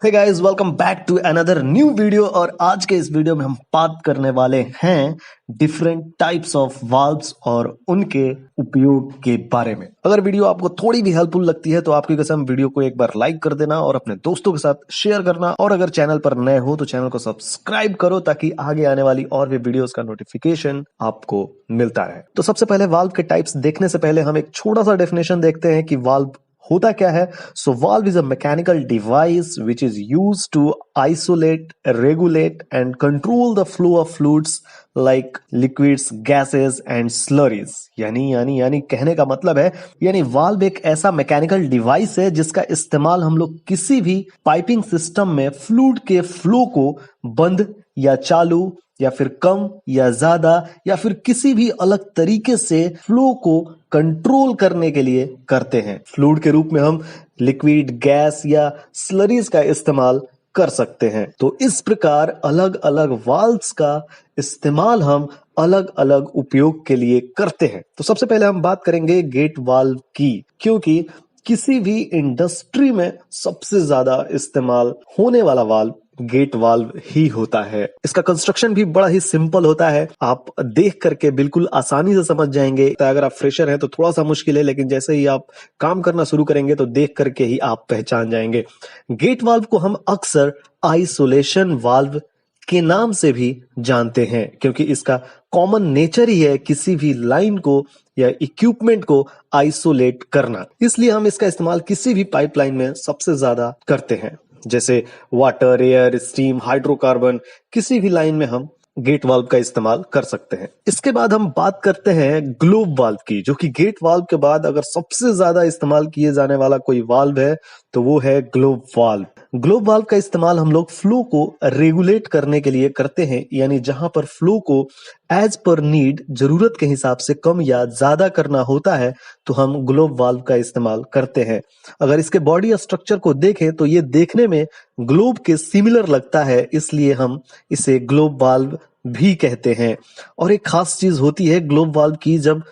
Hey guys, welcome back to another new video. और आज के इस वीडियो में हम बात करने वाले हैं डिफरेंट टाइप्स ऑफ वाल्व्स और उनके उपयोग के बारे में। अगर वीडियो आपको थोड़ी भी हेल्पफुल लगती है तो आपकी कसम वीडियो को एक बार लाइक कर देना और अपने दोस्तों के साथ शेयर करना। और अगर चैनल पर नए हो तो चैनल को सब्सक्राइब करो ताकि आगे आने वाली और भी वीडियोस का नोटिफिकेशन आपको मिलता रहे। तो सबसे पहले वाल्व के टाइप्स देखने से पहले हम एक छोटा सा डेफिनेशन देखते हैं कि वाल्व होता क्या है। So valve is a mechanical device which is use to isolate, regulate and control the flow of fluids like liquids, gases and slurries. यानी कहने का मतलब है, यानी वाल्व एक ऐसा मैकेनिकल डिवाइस है जिसका इस्तेमाल हम लोग किसी भी पाइपिंग सिस्टम में फ्लूइड के फ्लो को बंद या चालू या फिर कम या ज्यादा या फिर किसी भी अलग तरीके से फ्लो को कंट्रोल करने के लिए करते हैं। फ्लूइड के रूप में हम लिक्विड, गैस या स्लरीज का इस्तेमाल कर सकते हैं। तो इस प्रकार अलग अलग वाल्व्स का इस्तेमाल हम अलग अलग उपयोग के लिए करते हैं। तो सबसे पहले हम बात करेंगे गेट वाल्व की, क्योंकि किसी भी इंडस्ट्री में सबसे ज्यादा इस्तेमाल होने वाला वाल्व गेट वाल्व ही होता है। इसका कंस्ट्रक्शन भी बड़ा ही सिंपल होता है, आप देख करके बिल्कुल आसानी से समझ जाएंगे। अगर आप फ्रेशर हैं तो थोड़ा सा मुश्किल है, लेकिन जैसे ही आप काम करना शुरू करेंगे तो देख करके ही आप पहचान जाएंगे। गेट वाल्व को हम अक्सर आइसोलेशन वाल्व के नाम से भी जानते हैं, क्योंकि इसका कॉमन नेचर ही है किसी भी लाइन को या इक्विपमेंट को आइसोलेट करना। इसलिए हम इसका इस्तेमाल किसी भी पाइपलाइन में सबसे ज्यादा करते हैं, जैसे वाटर, एयर, स्टीम, हाइड्रोकार्बन, किसी भी लाइन में हम गेट वाल्व का इस्तेमाल कर सकते हैं। इसके बाद हम बात करते हैं ग्लोब वाल्व की, जो कि गेट वाल्व के बाद अगर सबसे ज्यादा इस्तेमाल किए जाने वाला कोई वाल्व है तो वो है ग्लोब वाल्व। ग्लोब वाल्व का इस्तेमाल हम लोग फ्लो को रेगुलेट करने के लिए करते हैं, यानी जहां पर फ्लो को एज पर नीड, जरूरत के हिसाब से कम या ज्यादा करना होता है तो हम ग्लोब वाल्व का इस्तेमाल करते हैं। अगर इसके बॉडी स्ट्रक्चर को देखें तो ये देखने में ग्लोब के सिमिलर लगता है, इसलिए हम इसे ग्लोब वाल्व भी कहते हैं। और एक खास चीज होती है ग्लोब वाल्व की, जब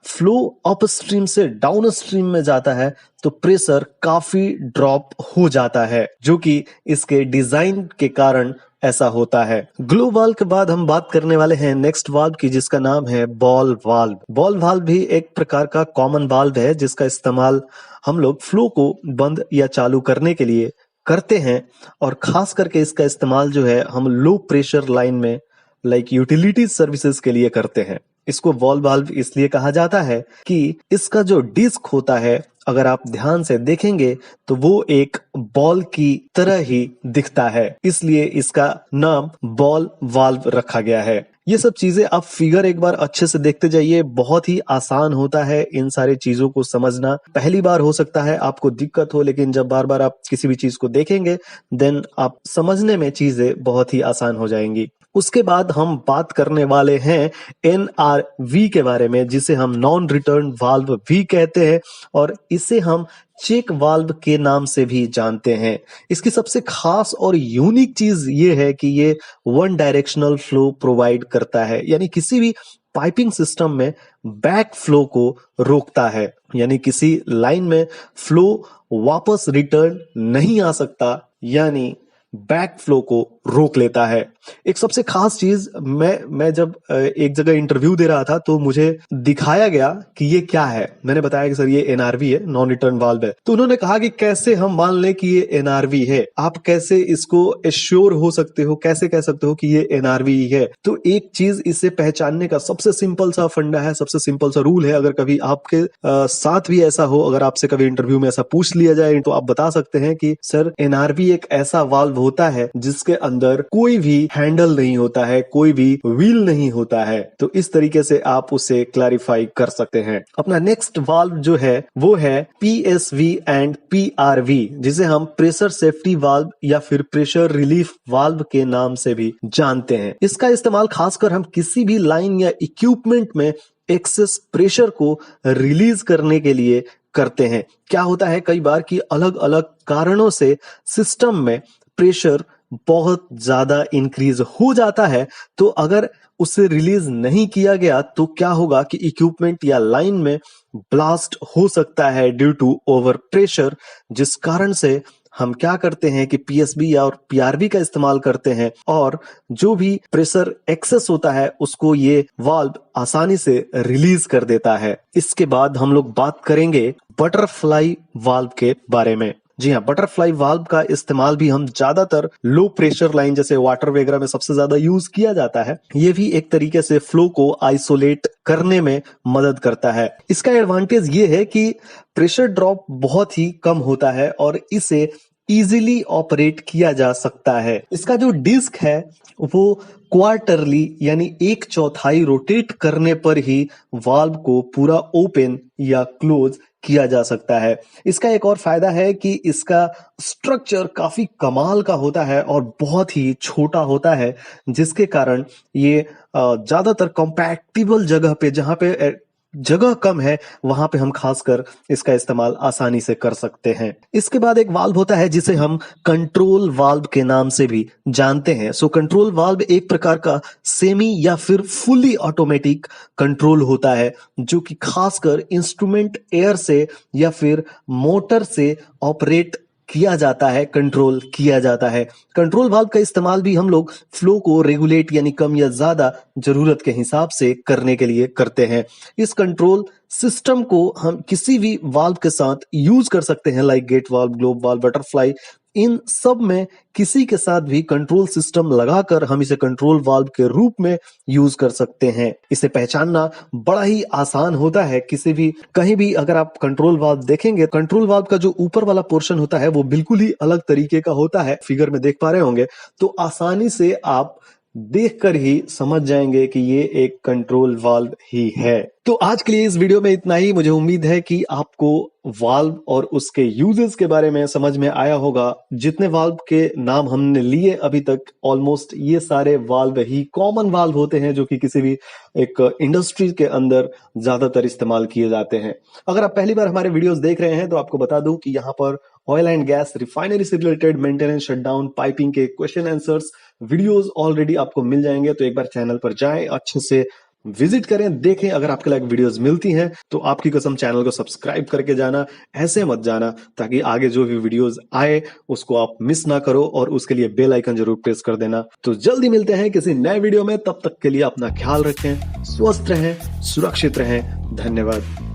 फ्लो अप स्ट्रीम से डाउन स्ट्रीम में जाता है तो प्रेशर काफी ड्रॉप हो जाता है, जो कि इसके डिजाइन के कारण ऐसा होता है। ग्लोब वाल्व के बाद हम बात करने वाले हैं नेक्स्ट वाल्व की, जिसका नाम है बॉल वाल्व। बॉल वाल्व भी एक प्रकार का कॉमन वाल्व है जिसका इस्तेमाल हम लोग फ्लो को बंद या चालू करने के लिए करते हैं। और खास करके इसका इस्तेमाल जो है हम लो प्रेशर लाइन में लाइक यूटिलिटी सर्विसेज के लिए करते हैं। इसको बॉल वाल्व इसलिए कहा जाता है कि इसका जो डिस्क होता है, अगर आप ध्यान से देखेंगे तो वो एक बॉल की तरह ही दिखता है, इसलिए इसका नाम बॉल वाल्व रखा गया है। ये सब चीजें आप फिगर एक बार अच्छे से देखते जाइए, बहुत ही आसान होता है इन सारी चीजों को समझना। पहली बार हो सकता है आपको दिक्कत हो, लेकिन जब बार बार आप किसी भी चीज को देखेंगे देन आप समझने में चीजें बहुत ही आसान हो जाएंगी। उसके बाद हम बात करने वाले हैं NRV के बारे में, जिसे हम नॉन रिटर्न वाल्व भी कहते हैं और इसे हम चेक वाल्व के नाम से भी जानते हैं। इसकी सबसे खास और यूनिक चीज ये है कि ये वन डायरेक्शनल फ्लो प्रोवाइड करता है, यानी किसी भी पाइपिंग सिस्टम में बैक फ्लो को रोकता है, यानी किसी लाइन में फ्लो वापस रिटर्न नहीं आ सकता, यानी बैक फ्लो को रोक लेता है। एक सबसे खास चीज, मैं जब एक जगह इंटरव्यू दे रहा था तो मुझे दिखाया गया कि ये क्या है। मैंने बताया कि सर ये NRV है, नॉन रिटर्न वाल्व है। तो उन्होंने कहा कि कैसे हम मान लें कि ये NRV है, आप कैसे इसको एश्योर हो सकते हो, कैसे कह सकते हो कि ये NRV है। तो एक चीज इसे पहचानने का सबसे सिंपल सा फंडा है, सबसे सिंपल सा रूल है। अगर कभी आपके साथ भी ऐसा हो, अगर आपसे कभी इंटरव्यू में ऐसा पूछ लिया जाए तो आप बता सकते हैं कि सर NRV एक ऐसा वाल्व होता है जिसके अंदर कोई भी हैंडल नहीं होता है, कोई भी व्हील नहीं होता है। तो इस तरीके से आप उसे क्लैरिफाई कर सकते हैं। अपना नेक्स्ट वाल्व जो है वो है PSV एंड PRV, जिसे हम प्रेशर सेफ्टी वाल्व या फिर प्रेशर रिलीफ वाल्व के नाम से भी जानते हैं। इसका इस्तेमाल खासकर हम किसी भी लाइन या इक्विपमेंट में एक्सेस प्रेशर को रिलीज करने के लिए करते हैं। क्या होता है कई बार कि अलग अलग कारणों से सिस्टम में प्रेशर बहुत ज्यादा इंक्रीज हो जाता है, तो अगर उसे रिलीज नहीं किया गया तो क्या होगा कि इक्विपमेंट या लाइन में ब्लास्ट हो सकता है ड्यू टू ओवर प्रेशर, जिस कारण से हम क्या करते हैं कि पीएसबी और पीआरबी का इस्तेमाल करते हैं और जो भी प्रेशर एक्सेस होता है उसको ये वाल्व आसानी से रिलीज कर देता है। इसके बाद हम लोग बात करेंगे बटरफ्लाई वाल्व के बारे में। जी हाँ, बटरफ्लाई वाल्व का इस्तेमाल भी हम ज्यादातर लो प्रेशर लाइन जैसे वाटर वगैरह में सबसे ज्यादा यूज किया जाता है। ये भी एक तरीके से फ्लो को आइसोलेट करने में मदद करता है। इसका एडवांटेज ये है कि प्रेशर ड्रॉप बहुत ही कम होता है और इसे इजीली ऑपरेट किया जा सकता है। इसका जो डिस्क है वो क्वार्टरली यानी 1/4 रोटेट करने पर ही वाल्व को पूरा ओपन या क्लोज किया जा सकता है। इसका एक और फायदा है कि इसका स्ट्रक्चर काफी कमाल का होता है और बहुत ही छोटा होता है, जिसके कारण ये ज्यादातर कॉम्पैक्टिबल जगह पे, जहां पे जगह कम है, वहां पे हम खासकर इसका इस्तेमाल आसानी से कर सकते हैं। इसके बाद एक वाल्व होता है जिसे हम कंट्रोल वाल्व के नाम से भी जानते हैं। सो कंट्रोल वाल्व एक प्रकार का सेमी या फिर फुली ऑटोमेटिक कंट्रोल होता है, जो कि खासकर इंस्ट्रूमेंट एयर से या फिर मोटर से ऑपरेट किया जाता है, कंट्रोल किया जाता है। कंट्रोल वाल्व का इस्तेमाल भी हम लोग फ्लो को रेगुलेट यानी कम या ज्यादा जरूरत के हिसाब से करने के लिए करते हैं। इस कंट्रोल सिस्टम को हम किसी भी वाल्व के साथ यूज कर सकते हैं, like gate valve, globe valve, butterfly. इन सब में किसी के साथ भी कंट्रोल सिस्टम लगाकर हम इसे कंट्रोल वाल्व के रूप में यूज कर सकते हैं। इसे पहचानना बड़ा ही आसान होता है। किसी भी कहीं भी अगर आप कंट्रोल वाल्व देखेंगे, कंट्रोल वाल्व का जो ऊपर वाला पोर्शन होता है वो बिल्कुल ही अलग तरीके का होता है। फिगर में देख पा रहे होंगे, तो आसानी से आप देखकर ही समझ जाएंगे कि ये एक कंट्रोल वाल्व ही है। तो आज के लिए इस वीडियो में इतना ही। मुझे उम्मीद है कि आपको वाल्व और उसके यूजेस के बारे में समझ में आया होगा। जितने वाल्व के नाम हमने लिए अभी तक, ऑलमोस्ट ये सारे वाल्व ही कॉमन वाल्व होते हैं जो कि किसी भी एक इंडस्ट्री के अंदर ज्यादातर इस्तेमाल किए जाते हैं। अगर आप पहली बार हमारे वीडियोस देख रहे हैं तो आपको बता दूं कि यहाँ पर ऑयल एंड गैस, रिफाइनरी से रिलेटेड मेंटेनेंस, शटडाउन, पाइपिंग के क्वेश्चन आंसर्स वीडियोस ऑलरेडी आपको मिल जाएंगे। तो एक बार चैनल पर जाएं, अच्छे से विजिट करें, देखें। अगर आपके लाइक वीडियोस मिलती हैं तो आपकी कसम चैनल को सब्सक्राइब करके जाना, ऐसे मत जाना, ताकि आगे जो भी वीडियोस आए उसको आप मिस ना करो, और उसके लिए बेल आइकन जरूर प्रेस कर देना। तो जल्दी मिलते हैं किसी नए वीडियो में। तब तक के लिए अपना ख्याल रखें, स्वस्थ रहें, सुरक्षित रहें। धन्यवाद।